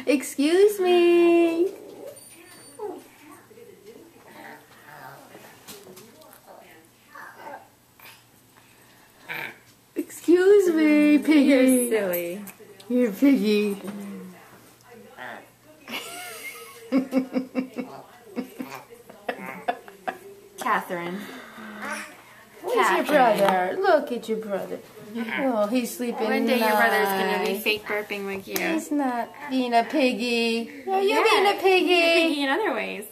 Excuse me. Excuse me, piggy. You're silly. You're piggy. Catherine. Where's your brother? Look at your brother. Oh, he's sleeping. One day your brother's gonna be nice. fake burping like you. He's not being a piggy. No, you're Yeah, being a piggy. You're piggy in other ways.